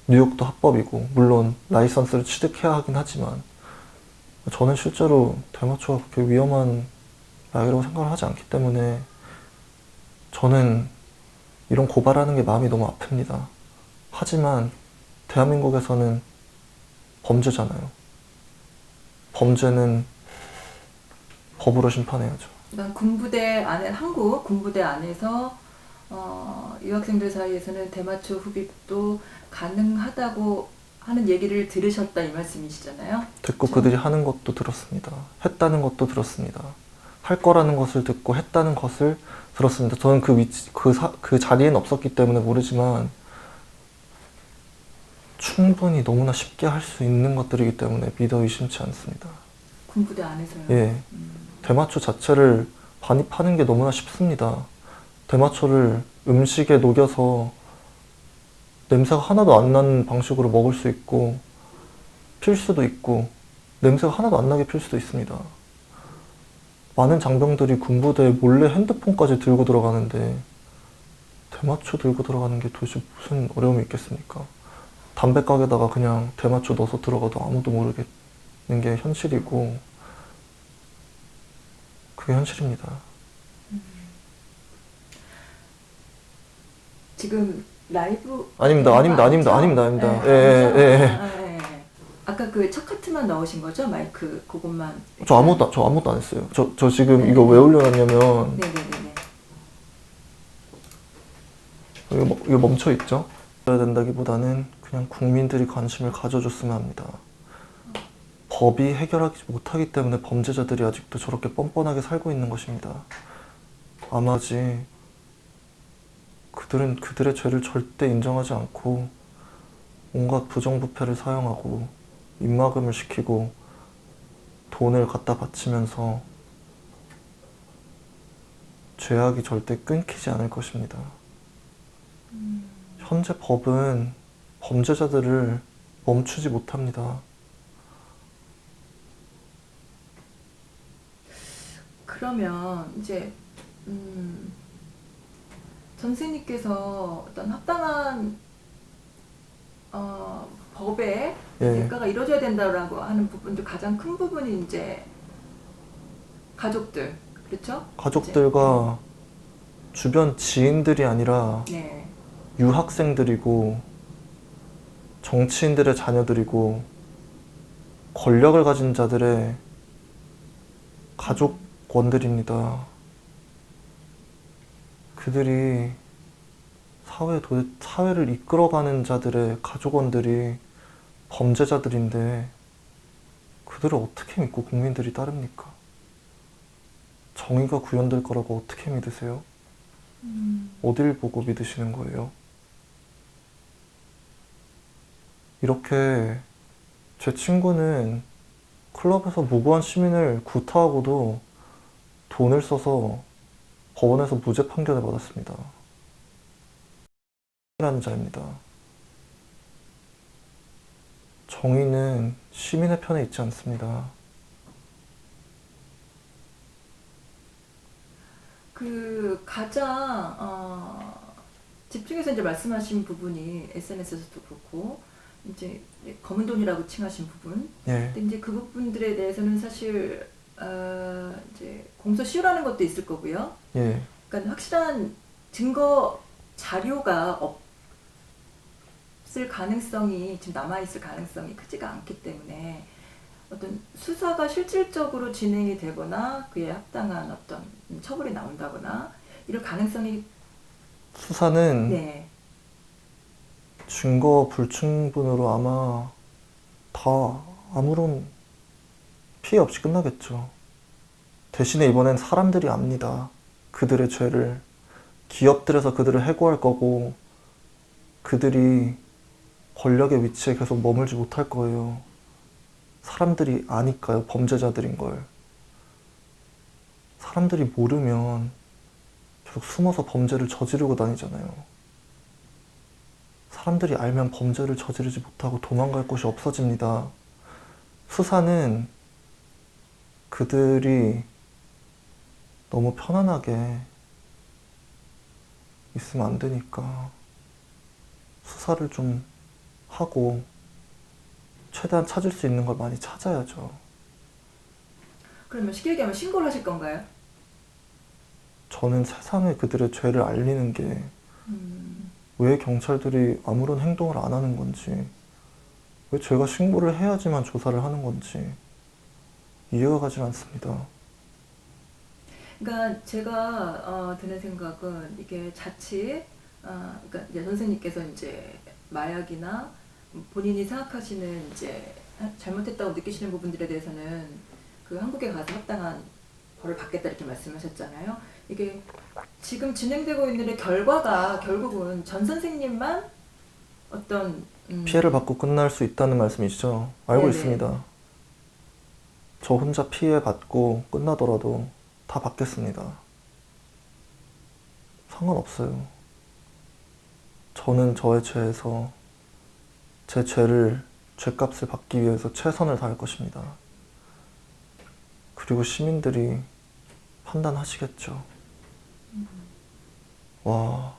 뉴욕도 합법이고, 물론 라이선스를 취득해야 하긴 하지만, 저는 실제로 대마초가 그렇게 위험한 약이라고 생각을 하지 않기 때문에 저는 이런 고발하는 게 마음이 너무 아픕니다. 하지만 대한민국에서는 범죄잖아요. 범죄는 법으로 심판해야죠. 그러니까 군부대 안에 한국 군부대 안에서 유학생들 사이에서는 대마초 흡입도 가능하다고 하는 얘기를 들으셨다 이 말씀이시잖아요. 듣고 그렇죠? 그들이 하는 것도 들었습니다. 했다는 것도 들었습니다. 할 거라는 것을 듣고 했다는 것을 들었습니다. 저는 그 자리에는 없었기 때문에 모르지만 충분히 너무나 쉽게 할 수 있는 것들이기 때문에 믿어 의심치 않습니다. 군부대 안에서요. 예. 대마초 자체를 반입하는 게 너무나 쉽습니다. 대마초를 음식에 녹여서 냄새가 하나도 안 나는 방식으로 먹을 수 있고, 필 수도 있고, 냄새가 하나도 안 나게 필 수도 있습니다. 많은 장병들이 군부대에 몰래 핸드폰까지 들고 들어가는데, 대마초 들고 들어가는 게 도대체 무슨 어려움이 있겠습니까? 담배 가게다가 그냥 대마초 넣어서 들어가도 아무도 모르겠는 게 현실이고, 그게 현실입니다. 지금 라이브 아닙니다. 네, 예. 네. 아까 그 첫 카트만 넣으신 거죠? 마이크 그것만. 저 아무것도 안 했어요. 저 지금 네. 이거 왜 올려놨냐면, 네네네. 이거 멈춰 있죠? 해야 된다기보다는 그냥 국민들이 관심을 가져줬으면 합니다. 법이 해결하지 못하기 때문에 범죄자들이 아직도 저렇게 뻔뻔하게 살고 있는 것입니다. 아마지 그들은 그들의 죄를 절대 인정하지 않고 온갖 부정부패를 사용하고 입막음을 시키고 돈을 갖다 바치면서 죄악이 절대 끊기지 않을 것입니다. 현재 법은 범죄자들을 멈추지 못합니다. 그러면 이제 선생님께서 어떤 합당한 법의 예. 대가가 이루어져야 된다라고 하는 부분도 가장 큰 부분이 이제 가족들, 그렇죠? 가족들과 주변 지인들이 아니라 네. 유학생들이고 정치인들의 자녀들이고 권력을 가진 자들의 가족원들입니다. 그들이 사회를 이끌어가는 자들의 가족원들이 범죄자들인데 그들을 어떻게 믿고 국민들이 따릅니까? 정의가 구현될 거라고 어떻게 믿으세요? 어딜 보고 믿으시는 거예요? 이렇게 제 친구는 클럽에서 무고한 시민을 구타하고도 돈을 써서 법원에서 무죄 판결을 받았습니다. 라는 자입니다. 정의는 시민의 편에 있지 않습니다. 그 가장 집중해서 이제 말씀하신 부분이 SNS에서도 그렇고 이제 검은 돈이라고 칭하신 부분. 예, 근데 이제 그 부분들에 대해서는 사실 이제 공소시효라는 것도 있을 거고요. 예, 그러니까 확실한 증거 자료가 없을 가능성이 지금 남아있을 가능성이 크지가 않기 때문에 어떤 수사가 실질적으로 진행이 되거나 그에 합당한 어떤 처벌이 나온다거나 이럴 가능성이 수사는 네. 증거 불충분으로 아마 다 아무런 피해 없이 끝나겠죠. 대신에 이번엔 사람들이 압니다. 그들의 죄를. 기업들에서 그들을 해고할 거고 그들이 권력의 위치에 계속 머물지 못할 거예요. 사람들이 아니까요. 범죄자들인 걸. 사람들이 모르면 계속 숨어서 범죄를 저지르고 다니잖아요. 사람들이 알면 범죄를 저지르지 못하고 도망갈 곳이 없어집니다. 수사는 그들이 너무 편안하게 있으면 안 되니까 수사를 좀 하고 최대한 찾을 수 있는 걸 많이 찾아야죠. 그러면 쉽게 얘기하면 신고를 하실 건가요? 저는 세상에 그들의 죄를 알리는 게 왜 경찰들이 아무런 행동을 안 하는 건지, 왜 제가 신고를 해야지만 조사를 하는 건지 이해가 가지 않습니다. 그러니까 제가 드는 생각은 이게 자칫 그러니까 이제 선생님께서 이제 마약이나 본인이 생각하시는 이제 잘못했다고 느끼시는 부분들에 대해서는 그 한국에 가서 합당한 벌을 받겠다 이렇게 말씀하셨잖아요. 이게 지금 진행되고 있는 결과가 결국은 전 선생님만 어떤 피해를 받고 끝날 수 있다는 말씀이시죠? 알고 네네. 있습니다. 저 혼자 피해 받고 끝나더라도 다 받겠습니다. 상관없어요. 저는 저의 죄에서 제 죄값을 받기 위해서 최선을 다할 것입니다. 그리고 시민들이 판단하시겠죠. 와,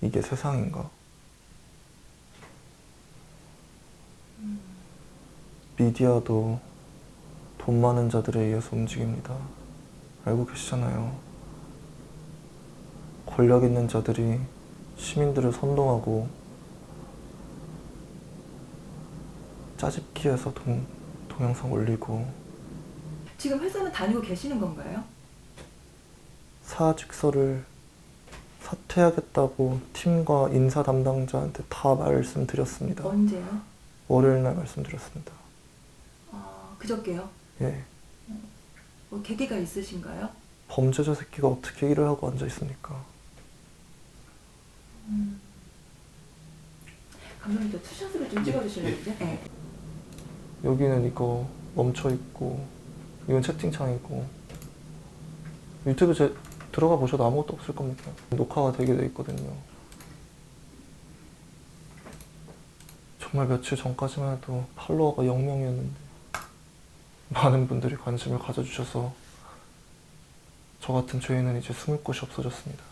이게 세상인가? 미디어도 돈 많은 자들에 의해서 움직입니다. 알고 계시잖아요. 권력 있는 자들이 시민들을 선동하고 짜집기해서 동영상 올리고. 지금 회사는 다니고 계시는 건가요? 사직서를 사퇴하겠다고 팀과 인사 담당자한테 다 말씀드렸습니다. 언제요? 월요일 날 말씀드렸습니다. 그저께요? 예. 뭐 계기가 있으신가요? 범죄자 새끼가 어떻게 일을 하고 앉아 있습니까? 감독님 저 투샷으로 좀 찍어주실래요? 네. 여기는 이거 멈춰 있고, 이건 채팅창이고, 유튜브 들어가 보셔도 아무것도 없을 겁니다. 녹화가 되게 돼 있거든요. 정말 며칠 전까지만 해도 팔로워가 0명이었는데 많은 분들이 관심을 가져주셔서 저 같은 죄인은 이제 숨을 곳이 없어졌습니다.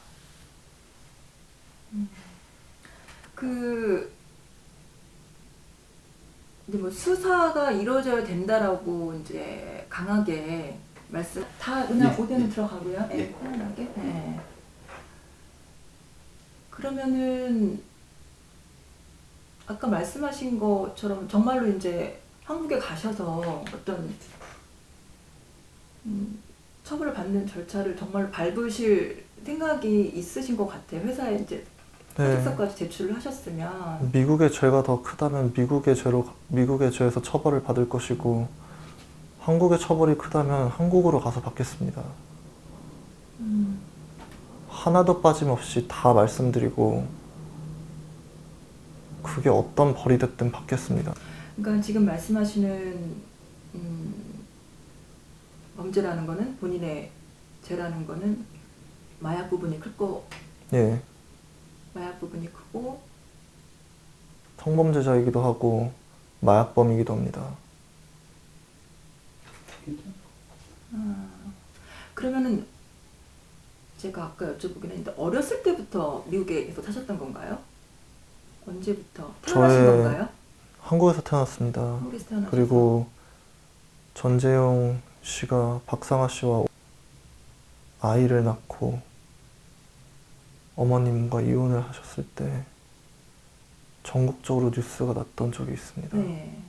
이제 뭐 수사가 이루어져야 된다라고 이제 강하게 다 그냥 오디오는 들어가고요. 네, 편안하게. 네. 그러면은 아까 말씀하신 것처럼 정말로 이제 한국에 가셔서 어떤 처벌을 받는 절차를 정말로 밟으실 생각이 있으신 것 같아요. 회사에 이제 사직서까지 제출을 하셨으면. 미국의 죄가 더 크다면 미국의 죄에서 처벌을 받을 것이고, 한국의 처벌이 크다면 한국으로 가서 받겠습니다. 하나도 빠짐없이 다 말씀드리고, 그게 어떤 벌이 됐든 받겠습니다. 그러니까 지금 말씀하시는 범죄라는 거는, 본인의 죄라는 거는 마약 부분이 크고, 예. 마약 부분이 크고, 성범죄자이기도 하고 마약범이기도 합니다. 그러면은 제가 아까 여쭤보긴 했는데 어렸을 때부터 미국에 계속 사셨던 건가요? 언제부터 태어나신 건가요? 한국에서 태어났습니다. 한국에서 태어나셔서. 그리고 전재용 씨가 박상아 씨와 아이를 낳고 어머님과 이혼을 하셨을 때 전국적으로 뉴스가 났던 적이 있습니다. 네.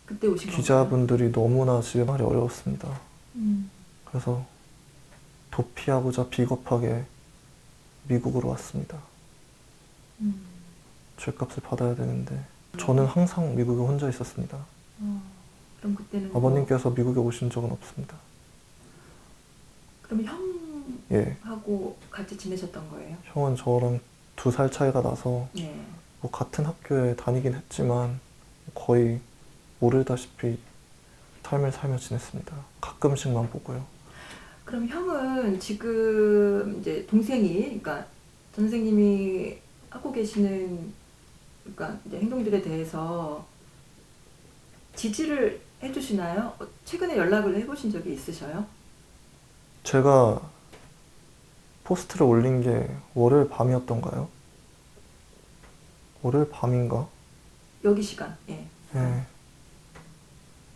그때 오신 건가요? 기자분들이 너무나 집에 말이 어려웠습니다. 그래서 도피하고자 비겁하게 미국으로 왔습니다. 죄값을 받아야 되는데 저는 항상 미국에 혼자 있었습니다. 그럼 그때는 아버님께서 미국에 오신 적은 없습니다. 그럼 예. 형하고 같이 지내셨던 거예요? 형은 저랑 2살 차이가 나서 네. 뭐 같은 학교에 다니긴 했지만 거의 모르다시피 삶을 살며 지냈습니다. 가끔씩만 보고요. 그럼 형은 지금 이제 동생이, 그러니까 선생님이 하고 계시는, 그러니까 이제 행동들에 대해서 지지를 해주시나요? 최근에 연락을 해보신 적이 있으셔요? 제가 포스트를 올린 게 월요일 밤이었던가요? 월요일 밤인가? 여기 시간, 예. 네.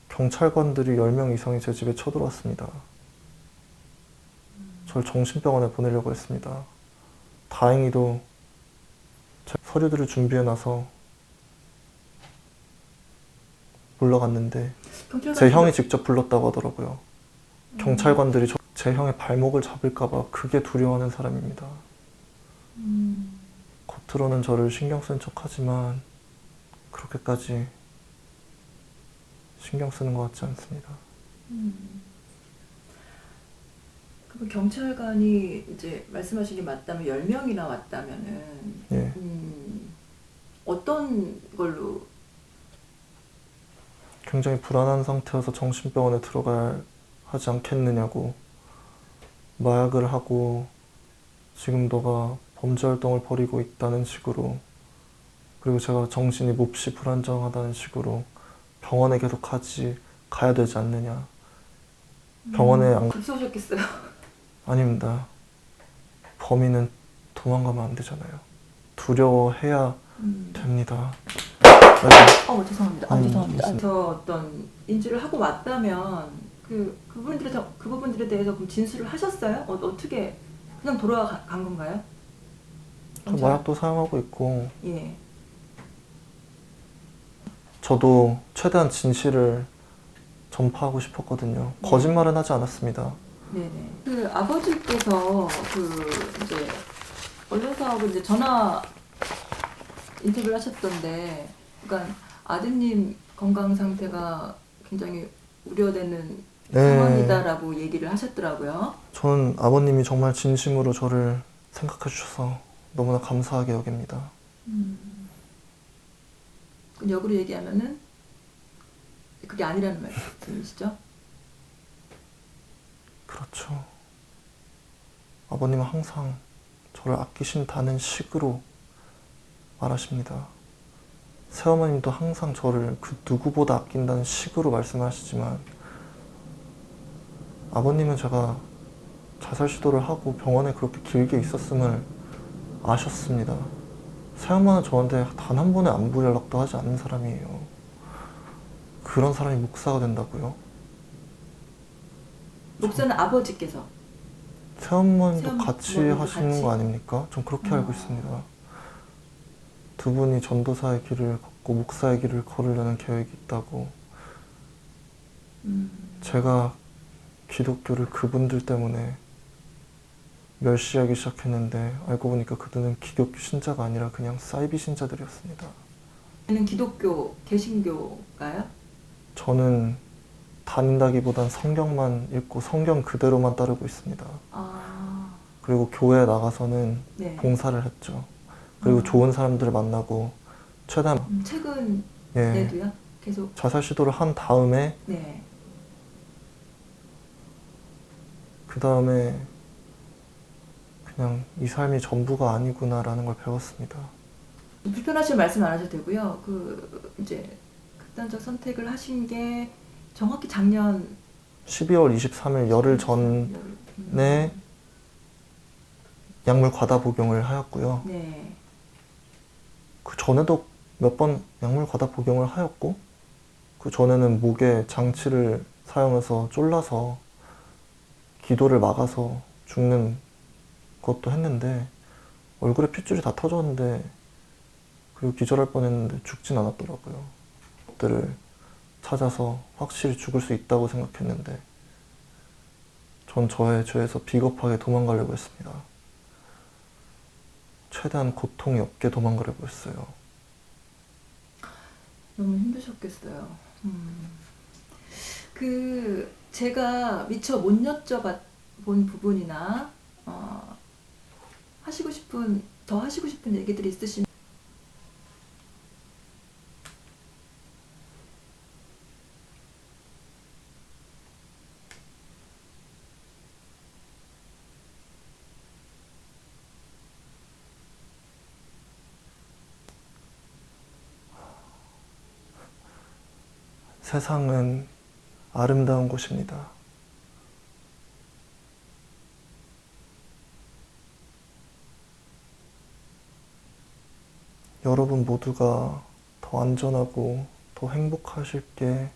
경찰관들이 10명 이상이 제 집에 쳐들어왔습니다. 저를 정신병원에 보내려고 했습니다. 다행히도 제 서류들을 준비해놔서 물러갔는데 제 형이 직접 불렀다고 하더라고요. 경찰관들이 제 형의 발목을 잡을까봐 그게 두려워하는 사람입니다. 겉으로는 저를 신경 쓴 척하지만 그렇게까지 신경 쓰는 것 같지 않습니다. 그럼 경찰관이 이제 말씀하신 게 맞다면 10명이나 왔다면은 예. 어떤 걸로 굉장히 불안한 상태여서 정신병원에 들어가야 하지 않겠느냐고, 마약을 하고 지금 너가 범죄 활동을 벌이고 있다는 식으로, 그리고 제가 정신이 몹시 불안정하다는 식으로 병원에 계속 가야 되지 않느냐. 병원에 안 급소하셨겠어요? 아닙니다. 범인은 도망가면 안 되잖아요. 두려워해야 됩니다. 죄송합니다. 무슨- 저 어떤 인지를 하고 왔다면 그 부분들에 대해서 그럼 진술을 하셨어요? 어떻게 그냥 돌아간 건가요? 마약도 사용하고 있고, 예. 저도 최대한 진실을 전파하고 싶었거든요. 거짓말은 하지 않았습니다. 네네. 그 아버지께서 이제 언론사하고 이제 전화 인터뷰를 하셨던데, 그러니까 아드님 건강 상태가 굉장히 우려되는 상황이다라고 얘기를 하셨더라고요. 저는 아버님이 정말 진심으로 저를 생각해 주셔서 너무나 감사하게 여깁니다. 그럼 역으로 얘기하면은 그게 아니라는 말씀이시죠? 그렇죠. 아버님은 항상 저를 아끼신다는 식으로 말하십니다. 새어머님도 항상 저를 그 누구보다 아낀다는 식으로 말씀하시지만, 아버님은 제가 자살 시도를 하고 병원에 그렇게 길게 있었음을 아셨습니다. 새엄마는 저한테 단 한 번의 안부 연락도 하지 않는 사람이에요. 그런 사람이 목사가 된다고요? 목사는 아버지께서. 새엄마님도 같이 새어머니도 하시는 같이? 거 아닙니까? 전 그렇게 알고 있습니다. 두 분이 전도사의 길을 걷고 목사의 길을 걸으려는 계획이 있다고. 제가 기독교를 그분들 때문에 멸시하기 시작했는데, 알고 보니까 그들은 기독교 신자가 아니라 그냥 사이비 신자들이었습니다. 저는 기독교, 개신교가요? 저는 다닌다기보단 성경만 읽고 성경 그대로만 따르고 있습니다. 그리고 교회에 나가서는 네. 봉사를 했죠. 그리고 좋은 사람들을 만나고 최대한 최근에도요? 계속. 자살 시도를 한 다음에, 네. 그 다음에 그냥 이 삶이 전부가 아니구나라는 걸 배웠습니다. 불편하신 말씀 안 하셔도 되고요. 이제 극단적 선택을 하신 게 정확히 작년 12월 23일 열흘 전에 약물 과다 복용을 하였고요. 네. 그 전에도 몇 번 약물 과다 복용을 하였고, 그 전에는 목에 장치를 사용해서 쫄라서 기도를 막아서 죽는 것도 했는데, 얼굴에 핏줄이 다 터졌는데, 그리고 기절할 뻔했는데 죽진 않았더라고요. 것들을 찾아서 확실히 죽을 수 있다고 생각했는데, 전 저의 죄에서 비겁하게 도망가려고 했습니다. 최대한 고통이 없게 도망가려고 했어요. 너무 힘드셨겠어요. 제가 미처 못 여쭤본 부분이나 더 하시고 싶은 얘기들이 있으시면 세상은 아름다운 곳입니다. 여러분 모두가 더 안전하고 더 행복하실게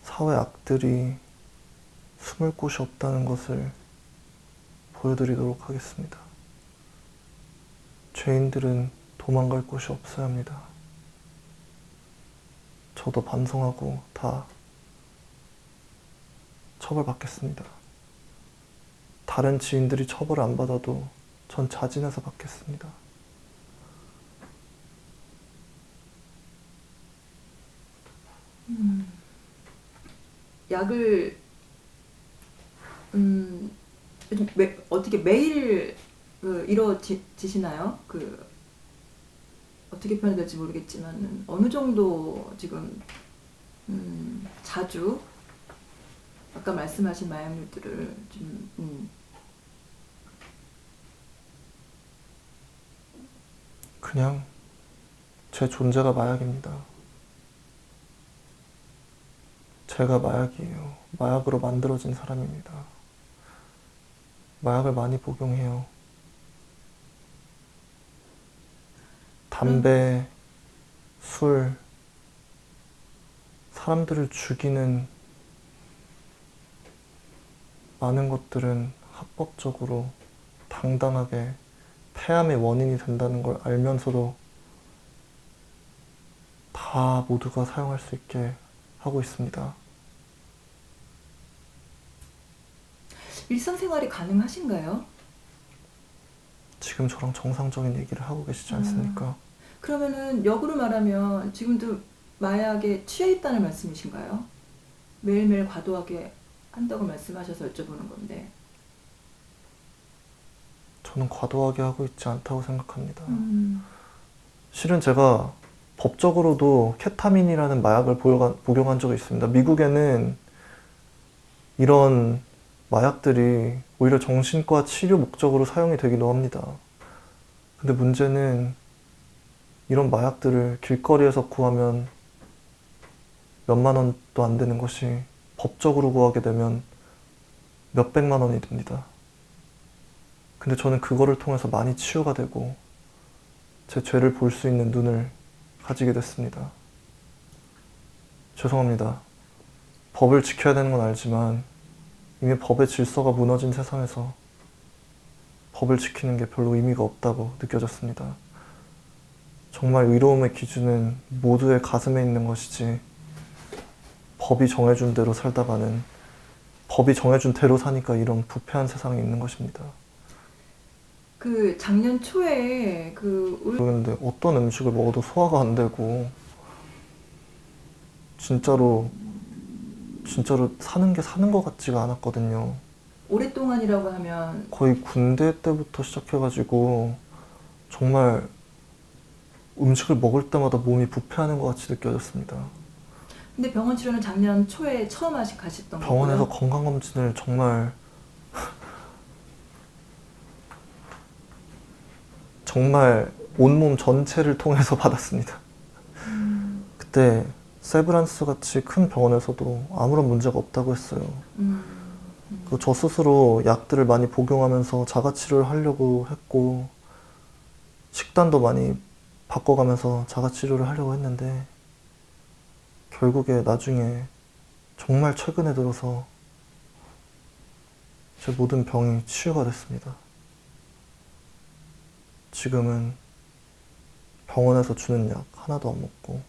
사회 악들이 숨을 곳이 없다는 것을 보여드리도록 하겠습니다. 죄인들은 도망갈 곳이 없어야 합니다. 저도 반성하고 다 처벌받겠습니다. 다른 지인들이 처벌을 안 받아도 전 자진해서 받겠습니다. 약을 요즘 어떻게 매일 이루어지시나요? 어떻게 표현해야 될지 모르겠지만 어느 정도 지금 자주 아까 말씀하신 마약류들을 좀 그냥 제 존재가 마약입니다. 제가 마약이에요. 마약으로 만들어진 사람입니다. 마약을 많이 복용해요. 담배, 술, 사람들을 죽이는 많은 것들은 합법적으로 당당하게 폐암의 원인이 된다는 걸 알면서도 다 모두가 사용할 수 있게 하고 있습니다. 일상생활이 가능하신가요? 지금 저랑 정상적인 얘기를 하고 계시지 않습니까? 그러면은 역으로 말하면 지금도 마약에 취해 있다는 말씀이신가요? 매일매일 과도하게 한다고 말씀하셔서 여쭤보는 건데. 저는 과도하게 하고 있지 않다고 생각합니다. 실은 제가 법적으로도 케타민이라는 마약을 복용한 적이 있습니다. 미국에는 이런 마약들이 오히려 정신과 치료 목적으로 사용이 되기도 합니다. 근데 문제는 이런 마약들을 길거리에서 구하면 몇만 원도 안 되는 것이 법적으로 구하게 되면 몇백만 원이 됩니다. 근데 저는 그거를 통해서 많이 치유가 되고 제 죄를 볼 수 있는 눈을 가지게 됐습니다. 죄송합니다. 법을 지켜야 되는 건 알지만 이미 법의 질서가 무너진 세상에서 법을 지키는 게 별로 의미가 없다고 느껴졌습니다. 정말 의로움의 기준은 모두의 가슴에 있는 것이지 법이 정해준 대로 살다가는 법이 정해준 대로 사니까 이런 부패한 세상에 있는 것입니다. 작년 초에 그런데 어떤 음식을 먹어도 소화가 안 되고 진짜로 사는 게 사는 것 같지가 않았거든요. 오랫동안이라고 하면 거의 군대 때부터 시작해가지고 정말 음식을 먹을 때마다 몸이 부패하는 것 같이 느껴졌습니다. 근데 병원 치료는 작년 초에 처음 가셨던 거고요. 병원에서 건강검진을 정말 온몸 전체를 통해서 받았습니다. 그때 세브란스 같이 큰 병원에서도 아무런 문제가 없다고 했어요. 저 스스로 약들을 많이 복용하면서 자가치료를 하려고 했고 식단도 많이 바꿔가면서 자가치료를 하려고 했는데 결국에 나중에 정말 최근에 들어서 제 모든 병이 치유가 됐습니다. 지금은 병원에서 주는 약 하나도 안 먹고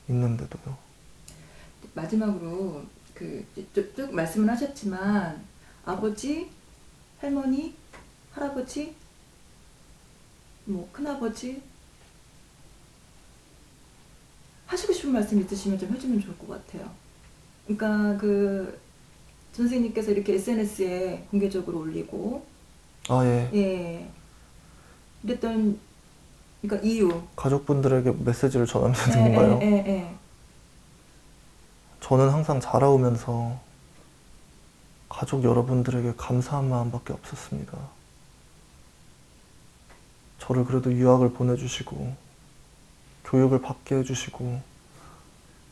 있는데도요. 마지막으로 쭉 말씀을 하셨지만 아버지, 할머니, 할아버지, 큰아버지 하시고 싶은 말씀 있으시면 좀 해주면 좋을 것 같아요. 그러니까 선생님께서 이렇게 SNS에 공개적으로 올리고 예. 이랬던 그러니까 이유. 가족분들에게 메시지를 전하면 되는 건가요? 저는 항상 자라오면서 가족 여러분들에게 감사한 마음밖에 없었습니다. 저를 그래도 유학을 보내주시고 교육을 받게 해주시고,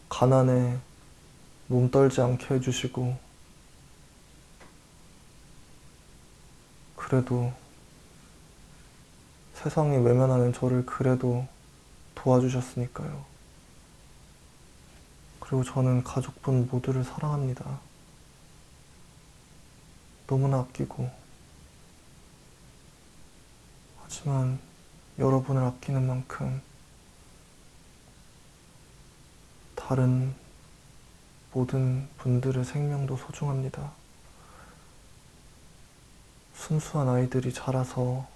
가난에 몸 떨지 않게 해주시고, 그래도 세상이 외면하는 저를 그래도 도와주셨으니까요. 그리고 저는 가족분 모두를 사랑합니다. 너무나 아끼고, 하지만 여러분을 아끼는 만큼 다른 모든 분들의 생명도 소중합니다. 순수한 아이들이 자라서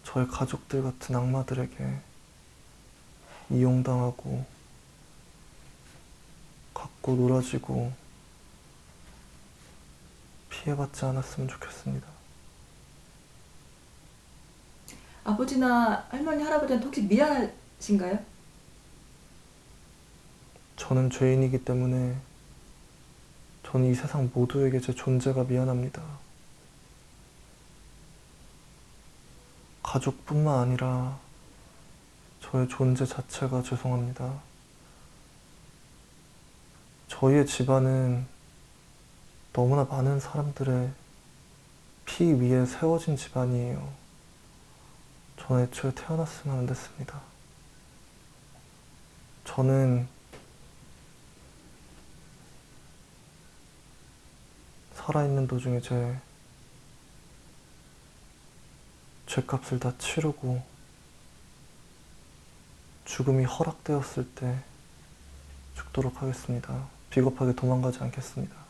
저의 가족들 같은 악마들에게 이용당하고 갖고 놀아지고 피해받지 않았으면 좋겠습니다. 아버지나 할머니, 할아버지한테 혹시 미안하신가요? 저는 죄인이기 때문에 저는 이 세상 모두에게 제 존재가 미안합니다. 가족뿐만 아니라 저의 존재 자체가 죄송합니다. 저희의 집안은 너무나 많은 사람들의 피 위에 세워진 집안이에요. 저는 애초에 태어났으면 안 됐습니다. 저는 살아있는 도중에 제 죄값을 다 치르고 죽음이 허락되었을 때 죽도록 하겠습니다. 비겁하게 도망가지 않겠습니다.